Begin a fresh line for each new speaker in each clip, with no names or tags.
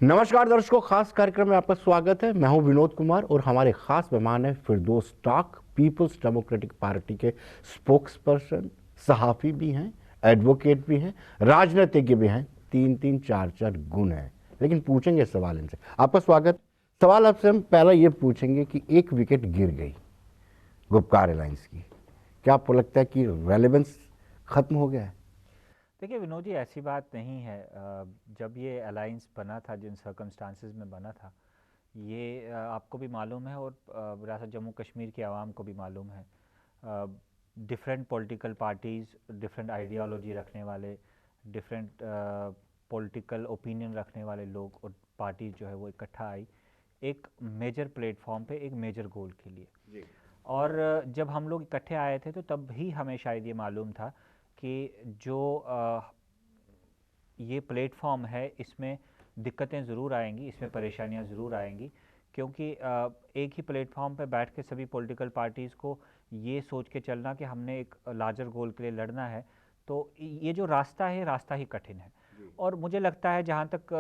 नमस्कार दर्शकों, खास कार्यक्रम में आपका स्वागत है। मैं हूं विनोद कुमार और हमारे खास मेहमान हैं फिरदौस टाक, पीपल्स डेमोक्रेटिक पार्टी के स्पोक्स पर्सन, सहाफ़ी भी हैं, एडवोकेट भी हैं, राजनीतिज्ञ भी हैं। तीन तीन चार चार गुण हैं, लेकिन पूछेंगे सवाल इनसे। आपका स्वागत। सवाल आपसे हम पहला ये पूछेंगे कि एक विकेट गिर गई गुपकार अलायंस की, क्या आपको लगता है कि रेलेवेंस खत्म हो गया है?
देखिए विनोद जी, ऐसी बात नहीं है। जब ये अलायंस बना था, जिन सर्कमस्टांसेस में बना था, ये आपको भी मालूम है और रियासत जम्मू कश्मीर की आवाम को भी मालूम है। Different political parties, different ideology रखने वाले, डिफरेंट पॉलिटिकल ओपिनियन रखने वाले लोग और पार्टीज़ जो है वो इकट्ठा आई एक मेजर प्लेटफॉर्म पे, एक मेजर गोल के लिए।
जी।
और जब हम लोग इकट्ठे आए थे तो तब ही हमें शायद ये मालूम था कि जो ये प्लेटफॉर्म है, इसमें दिक्कतें ज़रूर आएंगी, इसमें परेशानियां ज़रूर आएंगी, क्योंकि एक ही प्लेटफॉर्म पर बैठ के सभी पॉलिटिकल पार्टीज़ को ये सोच के चलना कि हमने एक लार्जर गोल के लिए लड़ना है, तो ये जो रास्ता है, रास्ता ही कठिन है। और मुझे लगता है, जहाँ तक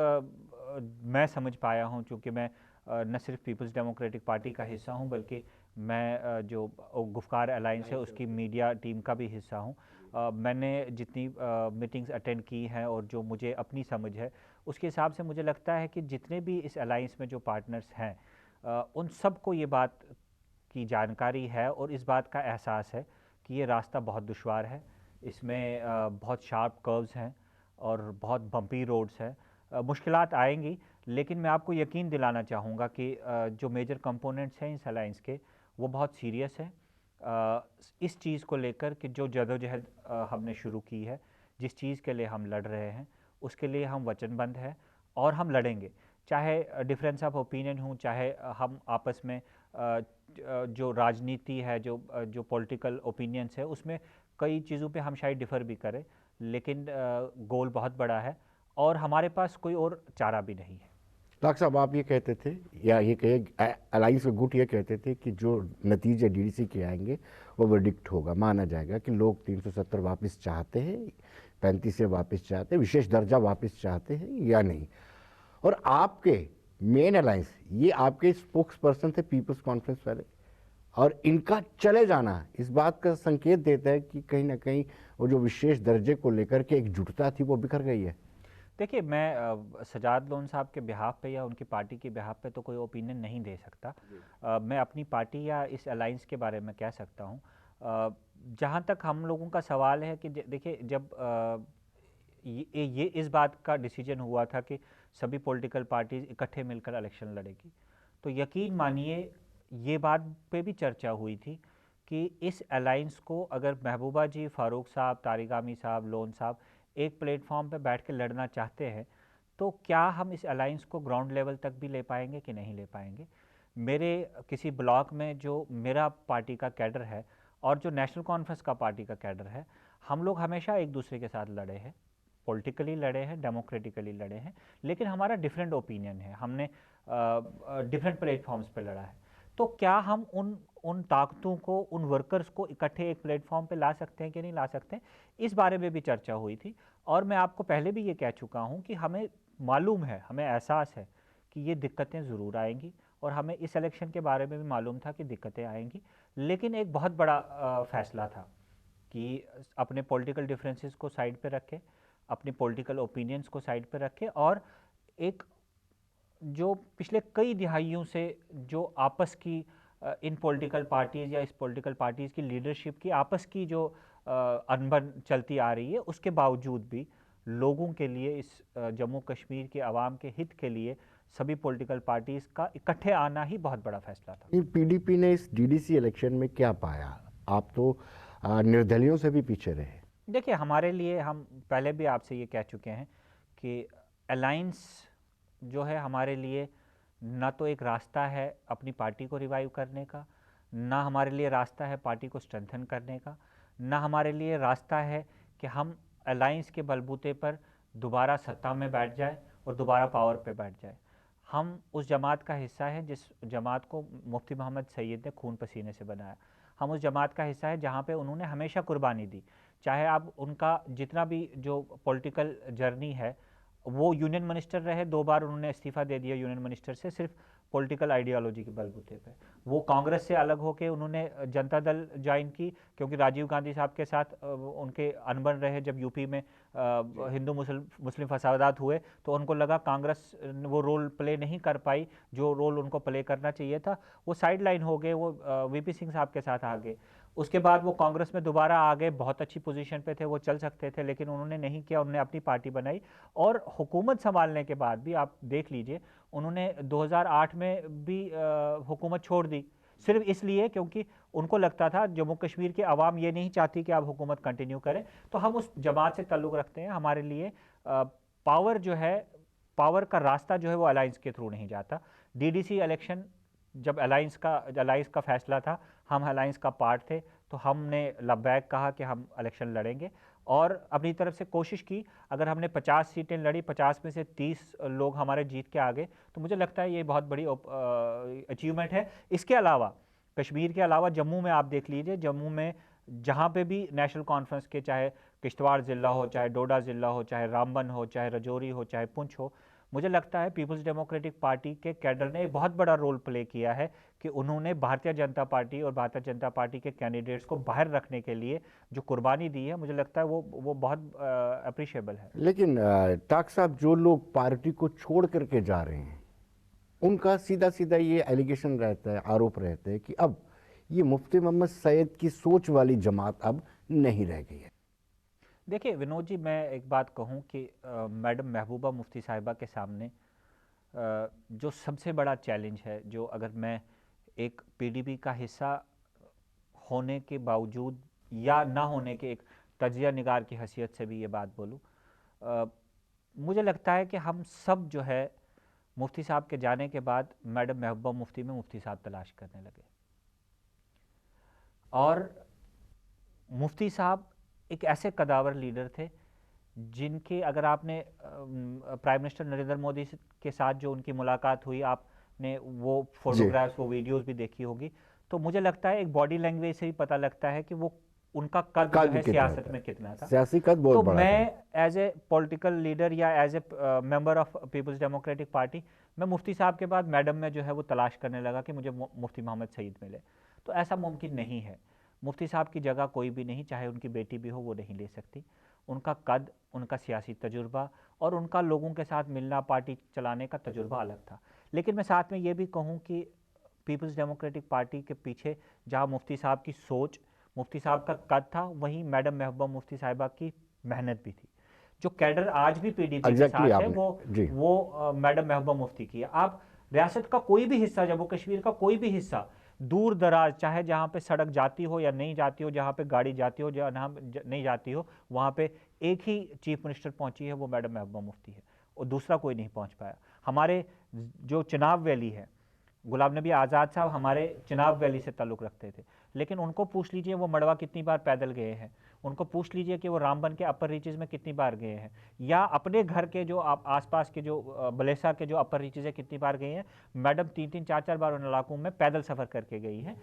मैं समझ पाया हूँ, चूँकि मैं न सिर्फ पीपल्स डेमोक्रेटिक पार्टी का हिस्सा हूँ, बल्कि मैं जो गुफ्कार अलायंस है उसकी मीडिया टीम का भी हिस्सा हूँ। मैंने जितनी मीटिंग्स अटेंड की हैं और जो मुझे अपनी समझ है, उसके हिसाब से मुझे लगता है कि जितने भी इस अलायंस में जो पार्टनर्स हैं, उन सबको ये बात की जानकारी है और इस बात का एहसास है कि ये रास्ता बहुत दुश्वार है। इसमें बहुत शार्प कर्व्स हैं और बहुत बम्पी रोड्स हैं। मुश्किलात आएंगी, लेकिन मैं आपको यकीन दिलाना चाहूँगा कि जो मेजर कंपोनेंट्स हैं इस अलायंस के, वो बहुत सीरियस है इस चीज़ को लेकर कि जो जदोजहद हमने शुरू की है, जिस चीज़ के लिए हम लड़ रहे हैं, उसके लिए हम वचनबद्ध हैं और हम लड़ेंगे। चाहे डिफरेंस ऑफ ओपिनियन हो, चाहे हम आपस में जो राजनीति है, जो पॉलिटिकल ओपिनियंस है, उसमें कई चीज़ों पे हम शायद डिफ़र भी करें, लेकिन गोल बहुत बड़ा है और हमारे पास कोई और चारा भी नहीं है।
डॉक्टर साहब, आप ये कहते थे, या ये कहे अलायंस के गुट ये कहते थे कि जो नतीजे डीडीसी के आएंगे वो वर्डिक्ट होगा, माना जाएगा कि लोग 370 वापस चाहते हैं, 35 से वापस चाहते हैं, विशेष दर्जा वापस चाहते हैं या नहीं। और आपके मेन अलायंस, ये आपके स्पोक्स पर्सन थे पीपल्स कॉन्फ्रेंस वाले, और इनका चले जाना इस बात का संकेत देता है कि कहीं ना कहीं वो जो विशेष दर्जे को लेकर के एकजुटता थी वो बिखर गई है।
देखिए, मैं सजाद लोन साहब के बिहाफ पे या उनकी पार्टी के बिहाफ पे तो कोई ओपिनियन नहीं दे सकता। मैं अपनी पार्टी या इस अलायंस के बारे में कह सकता हूँ। जहाँ तक हम लोगों का सवाल है कि देखिए, जब ये इस बात का डिसीजन हुआ था कि सभी पॉलिटिकल पार्टीज इकट्ठे मिलकर इलेक्शन लड़ेगी, तो यकीन मानिए ये बात पे भी चर्चा हुई थी कि इस अलायंस को अगर महबूबा जी, फ़ारूक साहब, तारिगामी साहब, लोन साहब एक प्लेटफॉर्म पर बैठ के लड़ना चाहते हैं, तो क्या हम इस अलायंस को ग्राउंड लेवल तक भी ले पाएंगे कि नहीं ले पाएंगे। मेरे किसी ब्लॉक में जो मेरा पार्टी का कैडर है और जो नेशनल कॉन्फ्रेंस का पार्टी का कैडर है, हम लोग हमेशा एक दूसरे के साथ लड़े हैं, पॉलिटिकली लड़े हैं, डेमोक्रेटिकली लड़े हैं, लेकिन हमारा डिफरेंट ओपिनियन है, हमने डिफरेंट प्लेटफॉर्म्स पे लड़ा है। तो क्या हम उन उन ताकतों को, उन वर्कर्स को इकट्ठे एक प्लेटफॉर्म पे ला सकते हैं कि नहीं ला सकते हैं, इस बारे में भी चर्चा हुई थी। और मैं आपको पहले भी ये कह चुका हूँ कि हमें मालूम है, हमें एहसास है कि ये दिक्कतें ज़रूर आएंगी, और हमें इस इलेक्शन के बारे में भी मालूम था कि दिक्कतें आएंगी। लेकिन एक बहुत बड़ा फैसला था कि अपने पॉलिटिकल डिफरेंसेस को साइड पे रखें, अपने पॉलिटिकल ओपिनियंस को साइड पे रखें, और एक जो पिछले कई दिहाइयों से जो आपस की इन पॉलिटिकल पार्टीज़ या इस पॉलिटिकल पार्टीज़ की लीडरशिप की आपस की जो अनबन चलती आ रही है, उसके बावजूद भी लोगों के लिए, इस जम्मू कश्मीर के आवाम के हित के लिए, सभी पॉलिटिकल पार्टीज़ का इकट्ठे आना ही बहुत बड़ा फैसला था।
पीडीपी ने इस डीडीसी इलेक्शन में क्या पाया? आप तो निर्दलियों से भी पीछे रहे।
देखिए, हमारे लिए, हम पहले भी आपसे ये कह चुके हैं कि अलायंस जो है हमारे लिए ना तो एक रास्ता है अपनी पार्टी को रिवाइव करने का, ना हमारे लिए रास्ता है पार्टी को स्ट्रेंथन करने का, ना हमारे लिए रास्ता है कि हम अलायंस के बलबूते पर दोबारा सत्ता में बैठ जाए और दोबारा पावर पे बैठ जाए। हम उस जमात का हिस्सा है जिस जमात को मुफ्ती मोहम्मद सैयद ने खून पसीने से बनाया। हम उस जमात का हिस्सा है जहाँ पे उन्होंने हमेशा कुर्बानी दी। चाहे आप उनका जितना भी जो पॉलिटिकल जर्नी है, वो यूनियन मिनिस्टर रहे, 2 बार उन्होंने इस्तीफा दे दिया यूनियन मिनिस्टर से, सिर्फ पॉलिटिकल आइडियोलॉजी के बलबूते पे। वो कांग्रेस से अलग होके उन्होंने जनता दल ज्वाइन की, क्योंकि राजीव गांधी साहब के साथ उनके अनबन रहे जब यूपी में हिंदू मुस्लिम फसादात हुए, तो उनको लगा कांग्रेस वो रोल प्ले नहीं कर पाई जो रोल उनको प्ले करना चाहिए था। वो साइड लाइन हो गए, वो वीपी सिंह साहब के साथ आ गए। उसके बाद वो कांग्रेस में दोबारा आ गए, बहुत अच्छी पोजीशन पे थे, वो चल सकते थे, लेकिन उन्होंने नहीं किया, उन्होंने अपनी पार्टी बनाई। और हुकूमत संभालने के बाद भी आप देख लीजिए, उन्होंने 2008 में भी हुकूमत छोड़ दी, सिर्फ इसलिए क्योंकि उनको लगता था जम्मू कश्मीर की आवाम ये नहीं चाहती कि आप हुकूमत कंटिन्यू करें, तो हम उस जमात से ताल्लुक़ रखते हैं। हमारे लिए पावर जो है, पावर का रास्ता जो है वो अलायंस के थ्रू नहीं जाता। डीडीसी इलेक्शन जब अलायंस का फैसला था, हम अलायंस का पार्ट थे, तो हमने लब्बैक कहा कि हम इलेक्शन लड़ेंगे और अपनी तरफ से कोशिश की। अगर हमने 50 सीटें लड़ी, 50 में से 30 लोग हमारे जीत के आ गए, तो मुझे लगता है ये बहुत बड़ी अचीवमेंट है। इसके अलावा कश्मीर के अलावा जम्मू में आप देख लीजिए, जम्मू में जहाँ पे भी नेशनल कॉन्फ्रेंस के, चाहे किश्तवाड़ ज़िला हो, चाहे डोडा ज़िला हो, चाहे रामबन हो, चाहे रजौरी हो, चाहे पुंछ हो, मुझे लगता है पीपल्स डेमोक्रेटिक पार्टी के कैडर ने एक बहुत बड़ा रोल प्ले किया है कि उन्होंने भारतीय जनता पार्टी और भारतीय जनता पार्टी के कैंडिडेट्स को बाहर रखने के लिए जो कुर्बानी दी है, मुझे लगता है वो बहुत अप्रिशिएबल है।
लेकिन ताक साहब, जो लोग पार्टी को छोड़ करके जा रहे हैं, उनका सीधा सीधा ये एलिगेशन रहता है, आरोप रहता है कि अब ये मुफ्ती मोहम्मद सैयद की सोच वाली जमात अब नहीं रह गई है।
देखिए विनोद जी, मैं एक बात कहूं कि मैडम महबूबा मुफ्ती साहिबा के सामने जो सबसे बड़ा चैलेंज है, जो अगर मैं एक पीडीपी का हिस्सा होने के बावजूद या ना होने के एक तजिया निगार की हैसियत से भी ये बात बोलूं, मुझे लगता है कि हम सब जो है मुफ्ती साहब के जाने के बाद मैडम महबूबा मुफ्ती में मुफ्ती साहब तलाश करने लगे। और मुफ्ती साहब एक ऐसे कदावर लीडर थे जिनके, अगर आपने प्राइम मिनिस्टर नरेंद्र मोदी के साथ जो उनकी मुलाकात हुई, आपने वो फोटोग्राफ्स, वो वीडियोस भी देखी होगी, तो मुझे लगता है एक बॉडी लैंग्वेज से भी पता लगता है कि वो उनका कद जो है सियासत में कितना था।
सियासी कद बहुत
तो
बड़ा
मैं
था।
एज ए पॉलिटिकल लीडर या as a member of Peoples Democratic Party, मैं मुफ्ती साहब के बाद मैडम में जो है वो तलाश करने लगा कि मुझे मुफ्ती मोहम्मद सईद मिले। तो ऐसा मुमकिन नहीं है, मुफ्ती साहब की जगह कोई भी नहीं, चाहे उनकी बेटी भी हो, वो नहीं ले सकती। उनका कद, उनका सियासी तजुर्बा और उनका लोगों के साथ मिलना, पार्टी चलाने का तजुर्बा अलग था। लेकिन मैं साथ में ये भी कहूँ कि पीपल्स डेमोक्रेटिक पार्टी के पीछे जहाँ मुफ्ती साहब की सोच, मुफ्ती साहब का कद था, वहीं मैडम महबूबा मुफ्ती साहिबा की मेहनत भी थी। जो कैडर आज भी पीडीपी के साथ है, वो मैडम महबूबा मुफ्ती की है। आप रियासत का कोई भी हिस्सा, जम्मू कश्मीर का कोई भी हिस्सा, दूर दराज, चाहे जहाँ पे सड़क जाती हो या नहीं जाती हो, जहाँ पे गाड़ी जाती हो जहाँ नहीं जाती हो, वहाँ पे एक ही चीफ मिनिस्टर पहुंची है, वो मैडम महबूबा मुफ्ती है, और दूसरा कोई नहीं पहुंच पाया। हमारे जो चिनाब वैली है, गुलाम नबी आज़ाद साहब हमारे चिनाब वैली से ताल्लुक़ रखते थे, लेकिन उनको पूछ लीजिए वो मड़वा कितनी बार पैदल गए हैं, उनको पूछ लीजिए कि वो रामबन के अपर रीचेज़ में कितनी बार गए हैं, या अपने घर के जो आसपास के जो बलेसा के जो अपर रीचेज़ है कितनी बार गए हैं। मैडम 3-3, 4-4 बार उन इलाकों में पैदल सफ़र करके गई हैं।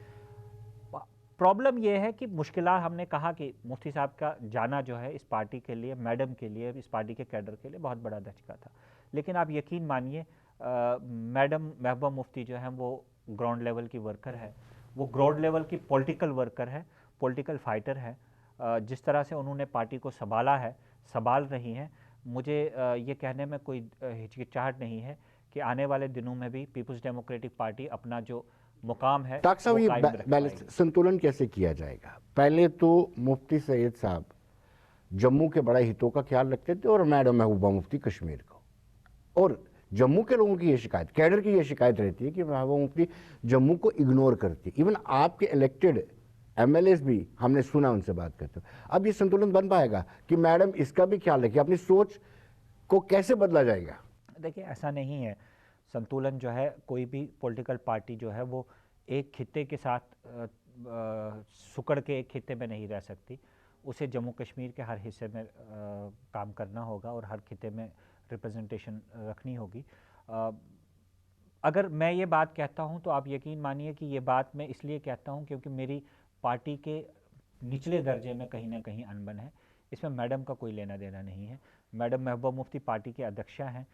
प्रॉब्लम ये है कि मुश्किलात, हमने कहा कि मुफ्ती साहब का जाना जो है इस पार्टी के लिए, मैडम के लिए, इस पार्टी के कैडर के लिए बहुत बड़ा धचका था। लेकिन आप यकीन मानिए, मैडम महबूबा मुफ्ती जो है वो ग्राउंड लेवल की वर्कर है, वो ग्राउंड लेवल की पॉलिटिकल वर्कर है, पॉलिटिकल फाइटर है। जिस तरह से उन्होंने पार्टी को संभाला है, संभाल रही हैं, मुझे ये कहने में कोई हिचकिचाहट नहीं है कि आने वाले दिनों में भी पीपल्स डेमोक्रेटिक पार्टी अपना जो मुकाम है
डॉक्टर साहब, ये बैलेंस संतुलन कैसे किया जाएगा? पहले तो मुफ्ती सैयद साहब जम्मू के बड़े हितों का ख्याल रखते थे और मैडम महबूबा मुफ्ती कश्मीर को, और जम्मू के लोगों की ये शिकायत, कैडर की ये शिकायत रहती है कि महबूबा मुफ्ती जम्मू को इग्नोर करती है। इवन आपके इलेक्टेड एमएलएस भी हमने सुना उनसे बात करते हो। अब ये संतुलन बन पाएगा कि मैडम इसका भी ख्याल रखिए, अपनी सोच को कैसे बदला जाएगा?
देखिए ऐसा नहीं है, संतुलन जो है, कोई भी पॉलिटिकल पार्टी जो है वो एक खित्ते के साथ सुकड़ के एक खित्ते में नहीं रह सकती। उसे जम्मू कश्मीर के हर हिस्से में काम करना होगा और हर खित्ते में रिप्रेजेंटेशन रखनी होगी। अगर मैं ये बात कहता हूँ तो आप यकीन मानिए कि ये बात मैं इसलिए कहता हूँ क्योंकि मेरी पार्टी के निचले दर्जे में कहीं ना कहीं अनबन है। इसमें मैडम का कोई लेना देना नहीं है। मैडम महबूबा मुफ्ती पार्टी के अध्यक्षा हैं।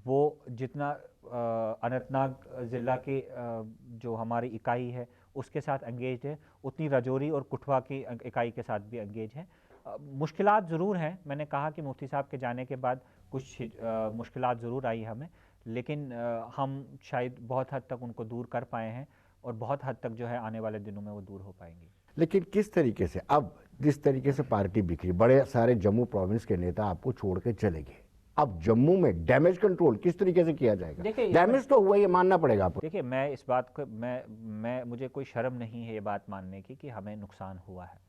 वो जितना अनंतनाग ज़िला के जो हमारी इकाई है उसके साथ एंगेज है, उतनी राजौरी और कुठवा की इकाई के साथ भी एंगेज है। मुश्किलात ज़रूर हैं, मैंने कहा कि मुफ्ती साहब के जाने के बाद कुछ मुश्किलात ज़रूर आई हमें, लेकिन हम शायद बहुत हद तक उनको दूर कर पाए हैं और बहुत हद तक जो है आने वाले दिनों में वो दूर हो पाएंगी।
लेकिन किस तरीके से, अब जिस तरीके से पार्टी बिखरी, बड़े सारे जम्मू प्रोविंस के नेता आपको छोड़ के चले गए, अब जम्मू में डैमेज कंट्रोल किस तरीके से किया जाएगा?
देखिए,
डैमेज तो हुआ, ये मानना पड़ेगा आपको।
देखिए, मैं इस बात को मैं मुझे कोई शर्म नहीं है ये बात मानने की कि हमें नुकसान हुआ है,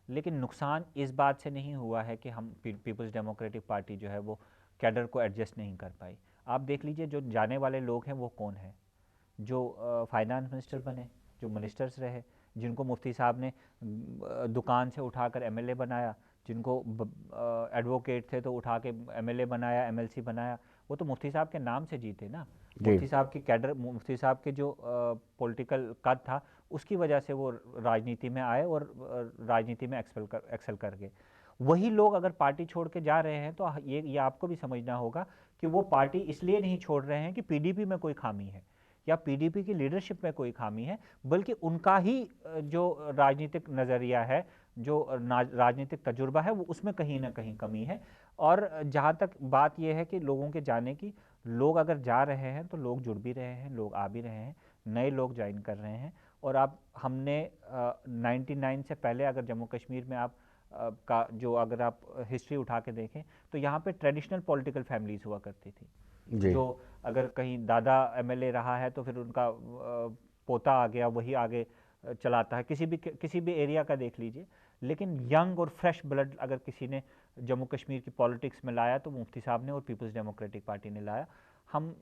लेकिन नुकसान इस बात से नहीं हुआ है कि हम पीपल्स डेमोक्रेटिक पार्टी जो है वो कैडर को एडजस्ट नहीं कर पाई। आप देख लीजिए जो जाने वाले लोग हैं वो कौन है, जो फाइनेंस मिनिस्टर बने, जो मिनिस्टर्स रहे, जिनको मुफ्ती साहब ने दुकान से उठाकर एमएलए बनाया, जिनको एडवोकेट थे तो उठा के एमएलए बनाया, एमएलसी बनाया, वो तो मुफ्ती साहब के नाम से जीते ना। मुफ्ती साहब की कैडर, मुफ्ती साहब के जो पॉलिटिकल कद था उसकी वजह से वो राजनीति में आए और राजनीति में एक्सेल कर गए। वही लोग अगर पार्टी छोड़ के जा रहे हैं तो ये आपको भी समझना होगा कि वो पार्टी इसलिए नहीं छोड़ रहे हैं कि पीडीपी में कोई खामी है या पीडीपी की लीडरशिप में कोई खामी है, बल्कि उनका ही जो राजनीतिक नज़रिया है, जो राजनीतिक तजुर्बा है, वो उसमें कहीं ना कहीं कमी है। और जहाँ तक बात यह है कि लोगों के जाने की, लोग अगर जा रहे हैं तो लोग जुड़ भी रहे हैं, लोग आ भी रहे हैं, नए लोग ज्वाइन कर रहे हैं। और आप हमने 99 से पहले अगर जम्मू कश्मीर में आप का जो अगर आप हिस्ट्री उठा के देखें तो यहाँ पे ट्रेडिशनल पॉलिटिकल फैमिलीज हुआ करती थी, जो अगर कहीं दादा एमएलए रहा है तो फिर उनका पोता आ गया, वही आगे चलाता है, किसी भी एरिया का देख लीजिए। लेकिन यंग और फ्रेश ब्लड अगर किसी ने जम्मू कश्मीर की पॉलिटिक्स में लाया तो मुफ्ती साहब ने और पीपल्स डेमोक्रेटिक पार्टी ने लाया। हम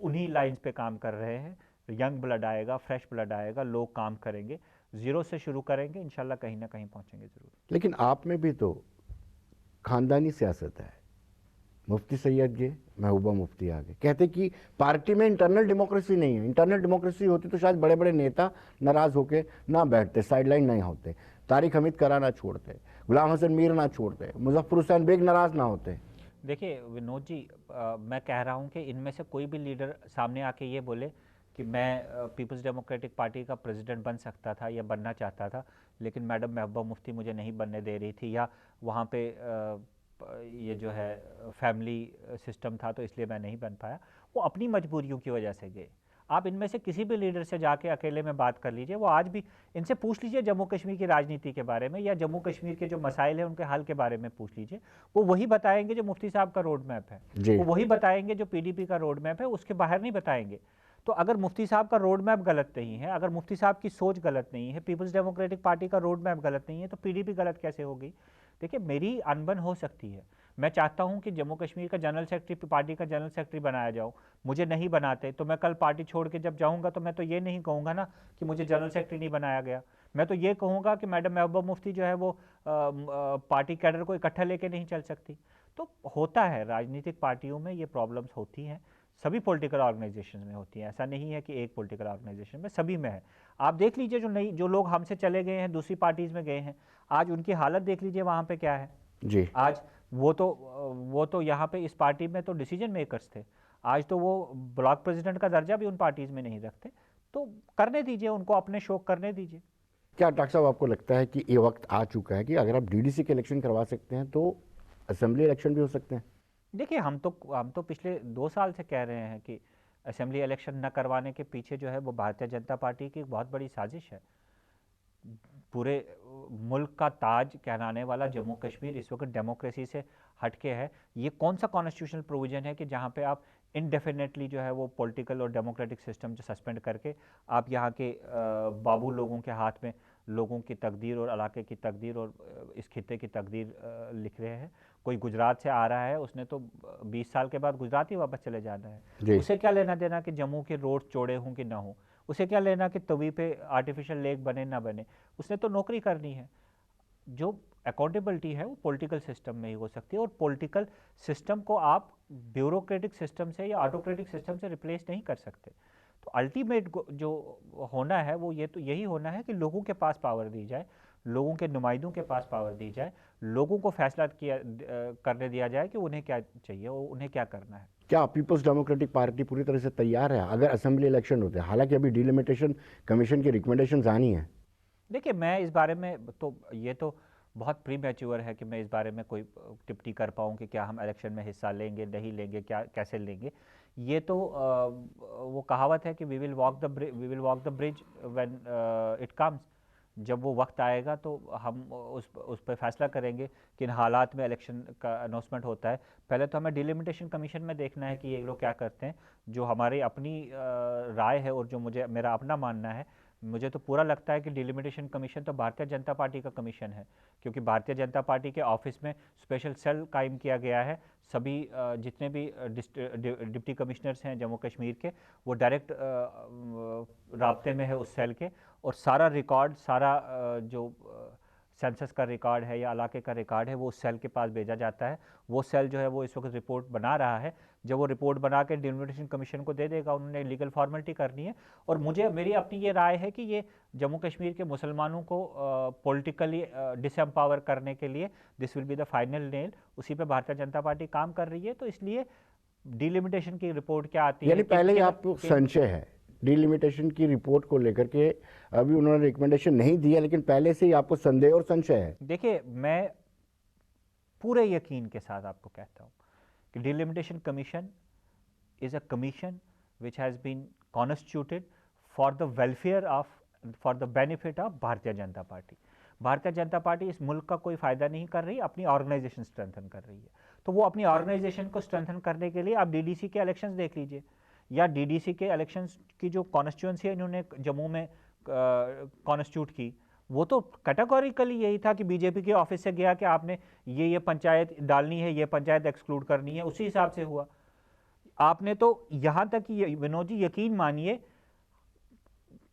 उन्हीं लाइंस पे काम कर रहे हैं। यंग ब्लड आएगा, फ्रेश ब्लड आएगा, लोग काम करेंगे, ज़ीरो से शुरू करेंगे, इंशाल्लाह कहीं ना कहीं पहुंचेंगे ज़रूर।
लेकिन आप में भी तो खानदानी सियासत है। मुफ्ती सैयद गए, महबूबा मुफ्ती आ गए, कहते कि पार्टी में इंटरनल डेमोक्रेसी नहीं है। इंटरनल डेमोक्रेसी होती तो शायद बड़े बड़े नेता नाराज होकर ना बैठते, साइडलाइन नहीं होते, तारिक हमीद करा ना छोड़ते, गुलाम हसन मीर ना छोड़ते, मुजफ्फर हुसैन बेग नाराज ना होते।
देखिए विनोद जी, मैं कह रहा हूँ कि इनमें से कोई भी लीडर सामने आके ये बोले कि मैं पीपल्स डेमोक्रेटिक पार्टी का प्रेसिडेंट बन सकता था या बनना चाहता था, लेकिन मैडम महबूबा मुफ्ती मुझे नहीं बनने दे रही थी, या वहाँ पे ये जो है फैमिली सिस्टम था तो इसलिए मैं नहीं बन पाया, वो अपनी मजबूरियों की वजह से गए। आप इनमें से किसी भी लीडर से जाके अकेले में बात कर लीजिए, वो आज भी इनसे पूछ लीजिए जम्मू कश्मीर की राजनीति के बारे में या जम्मू कश्मीर के जो मसाइल हैं उनके हल के बारे में पूछ लीजिए, वो वही बताएंगे जो मुफ्ती साहब का रोड मैप है, वो वही बताएंगे जो पीडीपी का रोड मैप है, उसके बाहर नहीं बताएंगे। तो अगर मुफ्ती साहब का रोड मैप गलत नहीं है, अगर मुफ्ती साहब की सोच गलत नहीं है, पीपल्स डेमोक्रेटिक पार्टी का रोड मैप गलत नहीं है, तो पीडीपी गलत कैसे होगी? देखिए, मेरी अनबन हो सकती है, मैं चाहता हूं कि जम्मू कश्मीर का जनरल सेक्रेटरी, पार्टी का जनरल सेक्रेटरी बनाया जाऊं, मुझे नहीं बनाते तो मैं कल पार्टी छोड़ के जब जाऊंगा तो मैं तो ये नहीं कहूंगा ना कि मुझे जनरल सेक्रेटरी नहीं बनाया गया, मैं तो ये कहूंगा कि मैडम महबूबा मुफ्ती जो है वो पार्टी कैडर को इकट्ठा लेके नहीं चल सकती। तो होता है, राजनीतिक पार्टियों में ये प्रॉब्लम्स होती हैं, सभी पॉलिटिकल ऑर्गेनाइजेशन में होती हैं, ऐसा नहीं है कि एक पॉलिटिकल ऑर्गेनाइजेशन में, सभी में है। आप देख लीजिए जो लोग हमसे चले गए हैं, दूसरी पार्टीज में गए हैं, आज उनकी हालत देख लीजिए वहाँ पे क्या है जी। आज वो तो यहाँ पे इस पार्टी में तो डिसीजन मेकर्स थे, आज तो वो ब्लॉक प्रेसिडेंट का दर्जा भी उन पार्टीज में नहीं रखते। तो करने दीजिए उनको, अपने शौक करने दीजिए।
क्या डॉक्टर साहब आपको लगता है कि ये वक्त आ चुका है कि अगर आप डीडीसी के इलेक्शन करवा सकते हैं तो असेंबली इलेक्शन भी हो सकते हैं?
देखिए, हम तो पिछले 2 साल से कह रहे हैं कि असेंबली इलेक्शन न करवाने के पीछे जो है वो भारतीय जनता पार्टी की बहुत बड़ी साजिश है। पूरे मुल्क का ताज कहलाने वाला जम्मू कश्मीर इस वक्त डेमोक्रेसी से हटके है। ये कौन सा कॉन्स्टिट्यूशनल प्रोविजन है कि जहाँ पे आप इनडेफिनेटली जो है वो पॉलिटिकल और डेमोक्रेटिक सिस्टम जो सस्पेंड करके आप यहाँ के बाबू लोगों के हाथ में लोगों की तकदीर और इलाके की तकदीर और इस खित्ते की तकदीर लिख रहे हैं। कोई गुजरात से आ रहा है, उसने तो 20 साल के बाद गुजरात ही वापस चले जाना है, उसे क्या लेना देना कि जम्मू के रोड चौड़े हों कि ना हो, उसे क्या लेना कि तवी पे आर्टिफिशियल लेक बने ना बने, उसने तो नौकरी करनी है। जो अकाउंटेबिलिटी है वो पॉलिटिकल सिस्टम में ही हो सकती है, और पॉलिटिकल सिस्टम को आप ब्यूरोक्रेटिक सिस्टम से या ऑटोक्रेटिक सिस्टम से रिप्लेस नहीं कर सकते। तो अल्टीमेट जो होना है वो यही होना है कि लोगों के पास पावर दी जाए, लोगों के नुमाइंदों के पास पावर दी जाए, लोगों को फैसला करने दिया जाए कि उन्हें क्या चाहिए और उन्हें क्या करना है।
क्या पीपल्स डेमोक्रेटिक पार्टी पूरी तरह से तैयार है अगर असेंबली इलेक्शन होते हैं? हालांकि अभी डिलिमिटेशन कमीशन की रिकमेंडेशंस आनी है।
देखिए, मैं इस बारे में तो ये तो बहुत प्री मैच्योर है कि मैं इस बारे में कोई टिप्पणी कर पाऊँ कि क्या हम इलेक्शन में हिस्सा लेंगे, नहीं लेंगे, क्या कैसे लेंगे। ये तो वो कहावत है कि we will walk the bridge when it comes. जब वो वक्त आएगा तो हम उस पर फैसला करेंगे किन हालात में इलेक्शन का अनाउंसमेंट होता है। पहले तो हमें डिलिमिटेशन कमीशन में देखना है कि ये लोग क्या करते हैं। जो हमारी अपनी राय है और जो मेरा अपना मानना है, मुझे तो पूरा लगता है कि डिलिमिटेशन कमीशन तो भारतीय जनता पार्टी का कमीशन है, क्योंकि भारतीय जनता पार्टी के ऑफिस में स्पेशल सेल कायम किया गया है। सभी जितने भी डिप्टी कमिश्नर्स हैं जम्मू कश्मीर के, वो डायरेक्ट राब्ते में है उस सेल के, और सारा रिकॉर्ड, सारा जो सेंसस का रिकॉर्ड है या इलाके का रिकॉर्ड है, वो उस सेल के पास भेजा जाता है। वो सेल जो है वो इस वक्त रिपोर्ट बना रहा है। जब वो रिपोर्ट बना के डिलिमिटेशन कमीशन को दे देगा, उन्होंने लीगल फॉर्मेलिटी करनी है। और मेरी अपनी ये राय है कि ये जम्मू कश्मीर के मुसलमानों को पॉलिटिकली डिसएम्पावर करने के लिए this will be the final nail. उसी पे भारतीय जनता पार्टी काम कर रही है। तो इसलिए डिलिमिटेशन की रिपोर्ट क्या आती है,
यानी पहले ही आपको संशय है डिलिमिटेशन की रिपोर्ट को लेकर के? अभी उन्होंने रिकमेंडेशन नहीं दिया, लेकिन पहले से ही आपको संदेह और संशय है?
देखिए, मैं पूरे यकीन के साथ आपको कहता हूँ कि delimitation commission is a commission which has been constituted for the welfare of, for the benefit of Bharatiya Janata party. Bharatiya Janata party इस मुल्क का कोई फायदा नहीं कर रही, अपनी ऑर्गेनाइजेशन स्ट्रेंथन कर रही है। तो वो अपनी ऑर्गेनाइजेशन को स्ट्रेंथन करने के लिए आप डीडीसी के इलेक्शंस देख लीजिए, या डीडीसी के इलेक्शंस की जो कॉन्स्टिट्यूंसी है इन्होंने जम्मू में कॉन्स्टिट्यूट की, वो तो कैटेगोरिकली यही था कि बीजेपी के ऑफिस से गया कि आपने ये पंचायत डालनी है, ये पंचायत एक्सक्लूड करनी है, उसी हिसाब से हुआ। आपने तो यहां तक कि विनोद जी यकीन मानिए,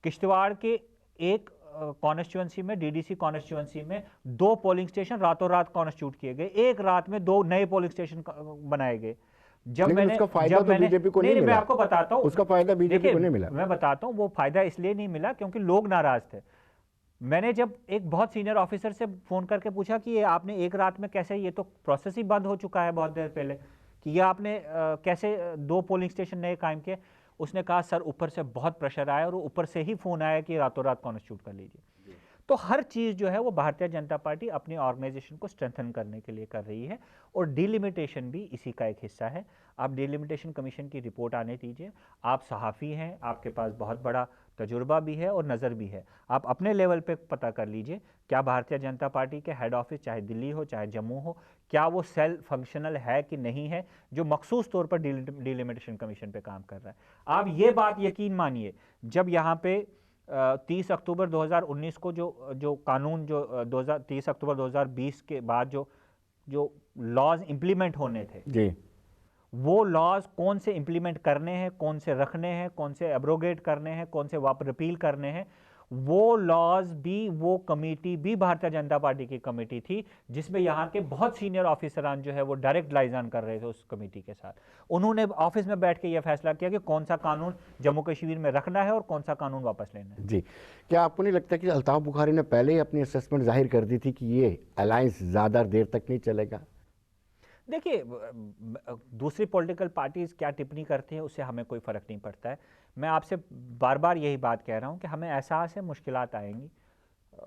किश्तवाड़ के एक कॉन्स्टिट्यूंसी में, डीडीसी कॉन्स्टिट्यूंसी में 2 पोलिंग स्टेशन रातों रात कॉन्स्टिट्यूट किए गए। एक रात में 2 नए पोलिंग स्टेशन बनाए गए।
उसका फायदा तो बीजेपी को नहीं मिला।
मैं आपको बताता हूं,
उसका फायदा बीजेपी को नहीं मिला।
मैं बताता हूं, वो फायदा इसलिए नहीं मिला क्योंकि लोग नाराज थे। मैंने जब एक बहुत सीनियर ऑफिसर से फोन करके पूछा कि ये आपने एक रात में कैसे, ये तो प्रोसेस ही बंद हो चुका है बहुत देर पहले, कि ये आपने कैसे 2 पोलिंग स्टेशन नए कायम किए। उसने कहा सर ऊपर से बहुत प्रेशर आया और ऊपर से ही फोन आया कि रातों रात कॉन्स्टिट्यूट कर लीजिए। तो हर चीज़ जो है वो भारतीय जनता पार्टी अपनी ऑर्गेनाइजेशन को स्ट्रेंथन करने के लिए कर रही है, और डिलिमिटेशन भी इसी का एक हिस्सा है। आप डिलिमिटेशन कमीशन की रिपोर्ट आने दीजिए। आप सहाफ़ी हैं, आपके पास बहुत बड़ा तजुर्बा भी है और नज़र भी है। आप अपने लेवल पे पता कर लीजिए, क्या भारतीय जनता पार्टी के हेड ऑफिस, चाहे दिल्ली हो चाहे जम्मू हो, क्या वो सेल फंक्शनल है कि नहीं है, जो मखसूस तौर पर डिलिमिटेशन कमीशन पे काम कर रहा है। आप ये बात यकीन मानिए, जब यहाँ पे 30 अक्टूबर 2019 को जो कानून, जो 30 अक्टूबर 2020 के बाद जो लॉज इंप्लीमेंट होने थे
जी,
वो लॉज कौन से इंप्लीमेंट करने हैं, कौन से रखने हैं, कौन से एब्रोगेट करने हैं, कौन से वापस रिपील करने हैं, वो लॉज भी, वो कमेटी भी भारतीय जनता पार्टी की कमेटी थी, जिसमें यहाँ के बहुत सीनियर ऑफिसरान जो है वो डायरेक्ट लाइजान कर रहे थे उस कमेटी के साथ। उन्होंने ऑफिस में बैठ के यह फैसला किया कि कौन सा कानून जम्मू कश्मीर में रखना है और कौन सा कानून वापस लेना है।
जी, क्या आपको नहीं लगता कि अल्ताफ बुखारी ने पहले ही अपनी असेसमेंट जाहिर कर दी थी कि ये अलायंस ज़्यादा देर तक नहीं चलेगा?
देखिए, दूसरी पॉलिटिकल पार्टीज क्या टिप्पणी करती हैं उससे हमें कोई फ़र्क नहीं पड़ता है। मैं आपसे बार बार यही बात कह रहा हूं कि हमें एहसास है मुश्किलात आएंगी,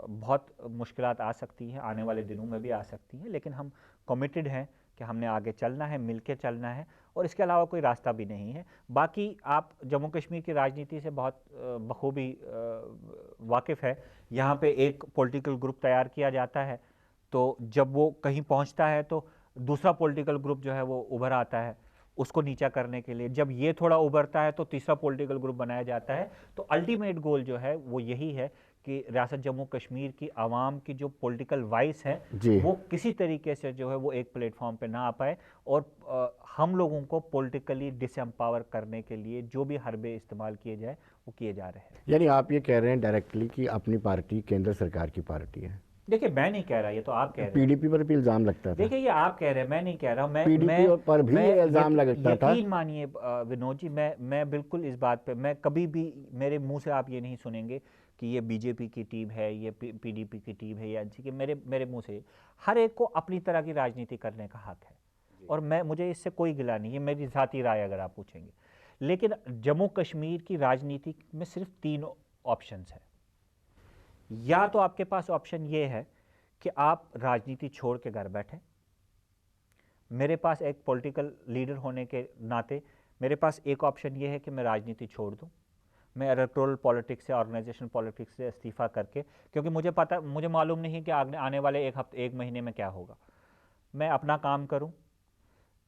बहुत मुश्किलात आ सकती हैं, आने वाले दिनों में भी आ सकती हैं, लेकिन हम कमिटेड हैं कि हमने आगे चलना है, मिलके चलना है, और इसके अलावा कोई रास्ता भी नहीं है। बाकी आप जम्मू कश्मीर की राजनीति से बहुत बखूबी वाकिफ़ है। यहाँ पे एक पॉलिटिकल ग्रुप तैयार किया जाता है, तो जब वो कहीं पहुँचता है तो दूसरा पॉलिटिकल ग्रुप जो है वो उभर आता है उसको नीचा करने के लिए। जब ये थोड़ा उभरता है तो तीसरा पॉलिटिकल ग्रुप बनाया जाता है। तो अल्टीमेट गोल जो है वो यही है कि रियासत जम्मू कश्मीर की आवाम की जो पॉलिटिकल वॉइस है वो किसी तरीके से जो है वो एक प्लेटफॉर्म पे ना आ पाए, और हम लोगों को पॉलिटिकली डिसएम्पावर करने के लिए जो भी हरबे इस्तेमाल किए जाए वो किए जा रहे हैं।
यानी आप ये कह रहे हैं डायरेक्टली कि अपनी पार्टी केंद्र सरकार की पार्टी है?
देखिए, मैं नहीं कह रहा, ये तो आप कह रहे हैं।
पीडीपी पर भी इल्जाम लगता था।
देखिए, ये आप कह रहे हैं, मैं नहीं कह रहा हूं।
पीडीपी पर भी ये इल्जाम लगता था।
यकीन मानिए विनोद जी, मैं बिल्कुल इस बात पे, मैं कभी भी, मेरे मुंह से आप ये नहीं सुनेंगे कि ये बीजेपी की टीम है, ये पीडीपी की टीम है या एनसी की, मेरे मुंह से हर एक को अपनी तरह की राजनीति करने का हक है और मुझे इससे कोई गिला नहीं है, मेरी ज़ाती राय अगर आप पूछेंगे। लेकिन जम्मू कश्मीर की राजनीति में सिर्फ 3 ऑप्शंस हैं। या तो आपके पास ऑप्शन ये है कि आप राजनीति छोड़ के घर बैठे। मेरे पास एक पॉलिटिकल लीडर होने के नाते मेरे पास एक ऑप्शन ये है कि मैं राजनीति छोड़ दूं, मैं इलेक्टोरल पॉलिटिक्स से, ऑर्गेनाइजेशन पॉलिटिक्स से इस्तीफा करके, क्योंकि मुझे मालूम नहीं है कि आने वाले एक महीने में क्या होगा, मैं अपना काम करूं।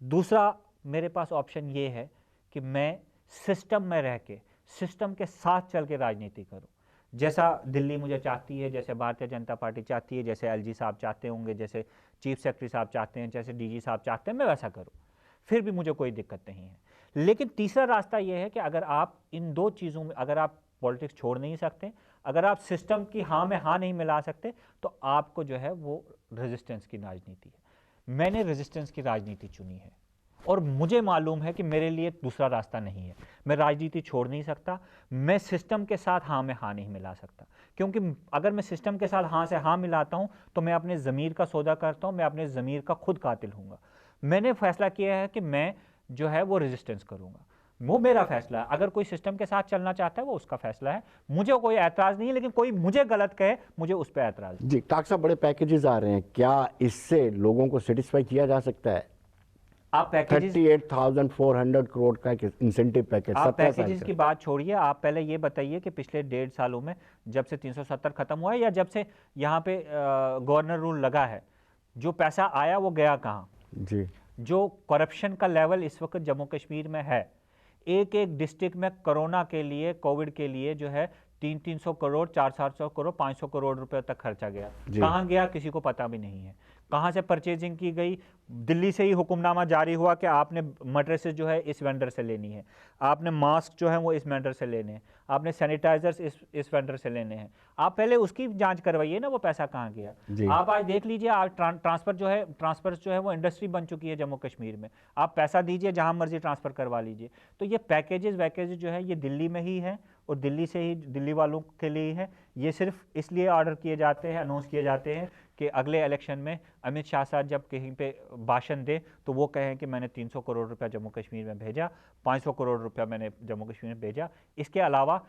दूसरा मेरे पास ऑप्शन ये है कि मैं सिस्टम में रह के, सिस्टम के साथ चल के राजनीति करूं, जैसा दिल्ली मुझे चाहती है, जैसे भारतीय जनता पार्टी चाहती है, जैसे एलजी साहब चाहते होंगे, जैसे चीफ सेक्रेटरी साहब चाहते हैं, जैसे डीजी साहब चाहते हैं, मैं वैसा करूं, फिर भी मुझे कोई दिक्कत नहीं है। लेकिन तीसरा रास्ता यह है कि अगर आप इन 2 चीज़ों में, अगर आप पॉलिटिक्स छोड़ नहीं सकते, अगर आप सिस्टम की हाँ में हाँ नहीं मिला सकते, तो आपको जो है वो रेजिस्टेंस की राजनीति है। मैंने रेजिस्टेंस की राजनीति चुनी है और मुझे मालूम है कि मेरे लिए दूसरा रास्ता नहीं है। मैं राजनीति छोड़ नहीं सकता, मैं सिस्टम के साथ हाँ में हाँ नहीं मिला सकता, क्योंकि अगर मैं सिस्टम के साथ हाँ से हाँ मिलाता हूँ तो मैं अपने ज़मीर का सौदा करता हूँ, मैं अपने ज़मीर का खुद कातिल हूँगा। मैंने फैसला किया है कि मैं जो है वो रेजिस्टेंस करूँगा, वो मेरा फैसला है। अगर कोई सिस्टम के साथ चलना चाहता है वो उसका फैसला है, मुझे कोई ऐतराज़ नहीं है, लेकिन कोई मुझे गलत कहे मुझे उस पर ऐतराज़।
जी डॉक्टर साहब, बड़े पैकेजेस आ रहे हैं, क्या इससे लोगों को सेटिस्फाई किया जा सकता है?
आप पैकेजेस
38,400 करोड़ का एक इंसेंटिव पैकेज,
आप पैकेजेस की बात छोड़िए, आप पहले ये बताइए कि पिछले 1.5 सालों में जब से 370 खत्म हुआ है या जब से यहाँ पे गवर्नर रूल लगा है, जो पैसा आया वो गया कहाँ? जी, जो करप्शन का लेवल इस वक्त जम्मू कश्मीर में है, एक एक डिस्ट्रिक्ट में कोरोना के लिए, कोविड के लिए जो है 300 करोड़, 400 करोड़, 500 करोड़ रुपए तक खर्चा गया। कहाँ गया किसी को पता भी नहीं है। कहाँ से परचेजिंग की गई? दिल्ली से ही हुक्मनामा जारी हुआ कि आपने मड्रेसेस जो है इस वेंडर से लेनी है, आपने मास्क जो है वो इस वेंडर से लेने हैं, आपने सैनिटाइजर्स इस वेंडर से लेने हैं। आप पहले उसकी जांच करवाइए ना, वो पैसा कहाँ गया। आप आज देख लीजिए, आज ट्रांसफर जो है वो इंडस्ट्री बन चुकी है जम्मू कश्मीर में। आप पैसा दीजिए, जहाँ मर्जी ट्रांसफर करवा लीजिए। तो ये पैकेजेस जो है ये दिल्ली में ही है और दिल्ली से ही, दिल्ली वालों के लिए है। ये सिर्फ इसलिए ऑर्डर किए जाते हैं, अनाउंस किए जाते हैं कि अगले इलेक्शन में अमित शाह साहब जब कहीं पे भाषण दे तो वो कहें कि मैंने 300 करोड़ रुपया जम्मू कश्मीर में भेजा, 500 करोड़ रुपया मैंने जम्मू कश्मीर में भेजा। इसके अलावा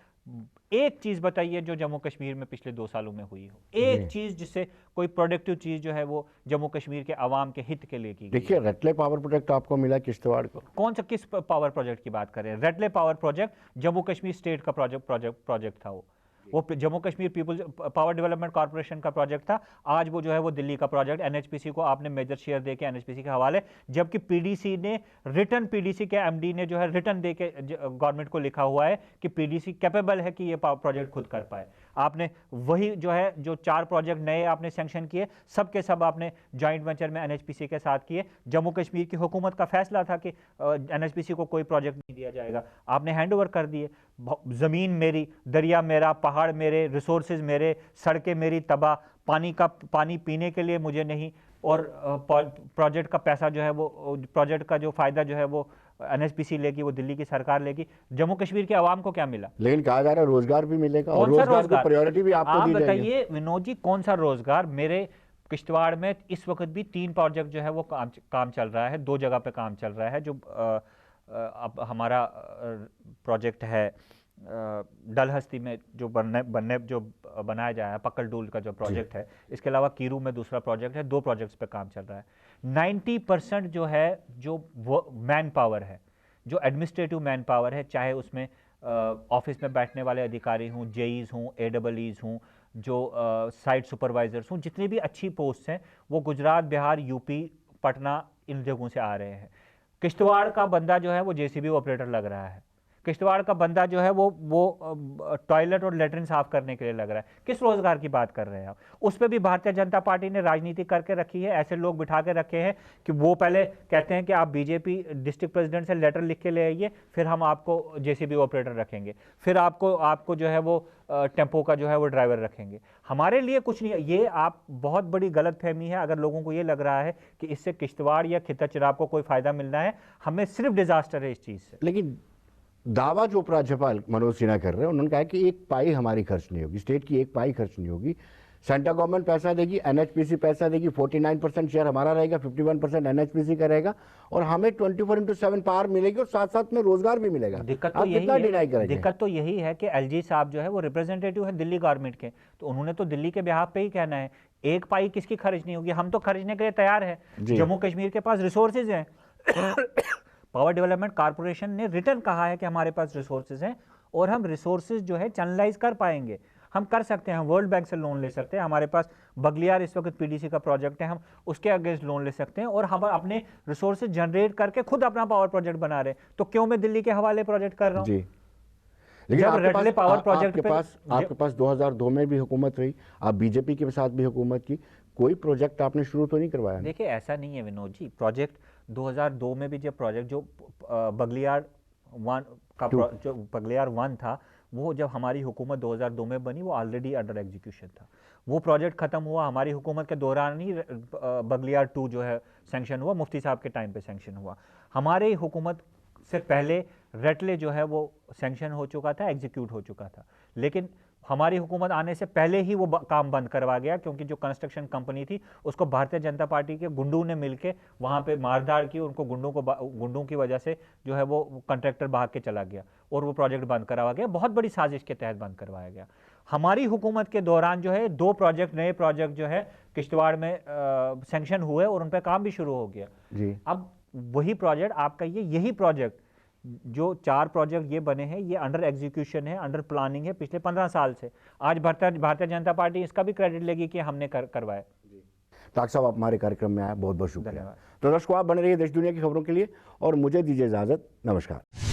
एक चीज़ बताइए जो जम्मू कश्मीर में पिछले 2 सालों में हुई हो, एक चीज़ जिससे कोई प्रोडक्टिव चीज़ जो है वो जम्मू कश्मीर के आवाम के हित के लिए की।
देखिए, रटले पावर प्रोजेक्ट आपको मिला किश्तवाड़ को,
कौन सा, किस पावर प्रोजेक्ट की बात कर रहे हैं? Ratle power project Jammu Kashmir state का प्रोजेक्ट था। वो Jammu Kashmir people's power development corporation का प्रोजेक्ट था। आज वो जो है वो दिल्ली का प्रोजेक्ट, एनएचपीसी को आपने मेजर शेयर देके एनएचपीसी के हवाले, जबकि पीडीसी ने रिटर्न, पीडीसी के एमडी ने जो है रिटर्न देके गवर्नमेंट को लिखा हुआ है कि पीडीसी कैपेबल है कि ये प्रोजेक्ट खुद कर पाए। आपने वही जो है, जो 4 प्रोजेक्ट नए आपने सैंक्शन किए, सब के सब आपने जॉइंट वेंचर में एनएचपीसी के साथ किए। जम्मू कश्मीर की हुकूमत का फैसला था कि एनएचपीसी को कोई प्रोजेक्ट नहीं दिया जाएगा, आपने हैंडओवर कर दिए। ज़मीन मेरी, दरिया मेरा, पहाड़ मेरे, रिसोर्सेज मेरे, सड़कें मेरी तबाह, पानी पीने के लिए मुझे नहीं, और प्रोजेक्ट का पैसा जो है वो, प्रोजेक्ट का जो फ़ायदा जो है वो एनएचपीसी लेगी, वो दिल्ली की सरकार लेगी। जम्मू कश्मीर के आवाम को क्या मिला?
लेकिन कहा जा रहा है रोजगार भी मिलेगा और रोजगार को प्रायोरिटी भी आपको दी जाएगी।
आप बताइए विनोद जी, कौन सा रोजगार? मेरे किश्तवाड़ में इस वक्त भी 3 प्रोजेक्ट जो है वो काम चल रहा है, 2 जगह पे काम चल रहा है। जो अब हमारा प्रोजेक्ट है डलहस्ती में जो बनाया जाए है, पक्कल डूल का जो प्रोजेक्ट है, इसके अलावा कीरू में दूसरा प्रोजेक्ट है। 2 प्रोजेक्ट्स पे काम चल रहा है। 90% जो है, जो मैन पावर है, जो एडमिनिस्ट्रेटिव मैन पावर है, चाहे उसमें ऑफिस में बैठने वाले अधिकारी हों, जेईज हों, एडब्ल्यूईज हों, जो साइट सुपरवाइजर्स हों, जितनी भी अच्छी पोस्ट हैं वो गुजरात, बिहार, यूपी, पटना, इन जगहों से आ रहे हैं। किश्तवाड़ का बंदा जो है वो जेसीबी ऑपरेटर लग रहा है। किश्तवाड़ का बंदा जो है वो टॉयलेट और लेटरिन साफ करने के लिए लग रहा है। किस रोजगार की बात कर रहे हैं आप? उस पर भी भारतीय जनता पार्टी ने राजनीति करके रखी है। ऐसे लोग बिठा के रखे हैं कि वो पहले कहते हैं कि आप बीजेपी डिस्ट्रिक्ट प्रेसिडेंट से लेटर लिख के ले आइए, फिर हम आपको जेसीबी ऑपरेटर रखेंगे, फिर आपको जो है वो टेम्पो का जो है वो ड्राइवर रखेंगे। हमारे लिए कुछ नहीं है। ये आप बहुत बड़ी गलतफहमी है अगर लोगों को ये लग रहा है कि इससे किश्तवाड़ या खिता चिराब को कोई फायदा मिलना है। हमें सिर्फ डिजास्टर है इस चीज से।
लेकिन दावा जो उपराज्यपाल मनोज सिन्हा कर रहे हैं, उन्होंने कहा कि एक पाई हमारी खर्च नहीं होगी, स्टेट की एक पाई खर्च नहीं होगी, सेंट्रल गवर्नमेंट पैसा देगी, एनएचपीसी पैसा देगी, 49% शेयर हमारा रहेगा, 51% एनएचपीसी का रहेगा, और हमें 24/7 पावर मिलेगी और साथ साथ में रोजगार भी मिलेगा।
दिक्कत तो
आप
यही
कितना
है,
डिनाई करेंगे?
दिक्कत तो यही है कि एलजी साहब जो है वो रिप्रेजेंटेटिव है दिल्ली गवर्नमेंट के, तो उन्होंने तो दिल्ली के बिहाफ पे ही कहना है। एक पाई किसकी खर्च नहीं होगी, हम तो खर्चने के लिए तैयार है। जम्मू कश्मीर के पास रिसोर्सेज हैं पावर डेवलपमेंट कॉर्पोरेशन ने रिटर्न कहा है कि हमारे पास रिसोर्सेज हैं और हम रिसोर्सेज जो है चैनलाइज कर पाएंगे, हम कर सकते हैं। हम वर्ल्ड बैंक से लोन ले सकते हैं, हमारे पास बगलियार इस वक्त पीडीसी का प्रोजेक्ट है, हम उसके अगेंस्ट लोन ले सकते हैं और हम अपने रिसोर्सेज जनरेट करके खुद अपना पावर प्रोजेक्ट बना रहे हैं। तो क्यों मैं दिल्ली के हवाले प्रोजेक्ट कर रहा हूँ?
लेकिन
आपके
पास 2002 में भी हुकूमत रही, आप बीजेपी के साथ भी हुकूमत की, कोई प्रोजेक्ट आपने शुरू तो नहीं करवाया?
देखिए ऐसा नहीं है विनोद जी, प्रोजेक्ट 2002 में भी जब प्रोजेक्ट जो बगलियार वन का जो बगलियार वन था, वो जब हमारी हुकूमत 2002 में बनी वो ऑलरेडी अंडर एग्जीक्यूशन था। वो प्रोजेक्ट खत्म हुआ हमारी हुकूमत के दौरान ही, बगलियार 2 जो है सैंक्शन हुआ, मुफ्ती साहब के टाइम पे सैंक्शन हुआ। हमारे हुकूमत से पहले रटले जो है वो सैंक्शन हो चुका था, एग्जीक्यूट हो चुका था, लेकिन हमारी हुकूमत आने से पहले ही वो काम बंद करवा गया, क्योंकि जो कंस्ट्रक्शन कंपनी थी उसको भारतीय जनता पार्टी के गुंडों ने मिलके वहाँ पे मारधाड़ की, उनको गुंडों की वजह से जो है वो कॉन्ट्रैक्टर भाग के चला गया और वो प्रोजेक्ट बंद करवा गया। बहुत बड़ी साजिश के तहत बंद करवाया गया। हमारी हुकूमत के दौरान जो है 2 प्रोजेक्ट, नए प्रोजेक्ट जो है किश्तवाड़ में सैंक्शन हुए और उन पर काम भी शुरू हो गया जी। अब वही प्रोजेक्ट आपका यही प्रोजेक्ट जो 4 प्रोजेक्ट ये बने हैं, ये अंडर एग्जीक्यूशन है, अंडर प्लानिंग है पिछले 15 साल से। आज भारतीय जनता पार्टी इसका भी क्रेडिट लेगी कि हमने करवाया।
ताक साहब, आप हमारे कार्यक्रम में आए, बहुत बहुत शुक्रिया। तो दर्शकों, आप बने रहिए देश दुनिया की खबरों के लिए और मुझे दीजिए इजाजत। नमस्कार।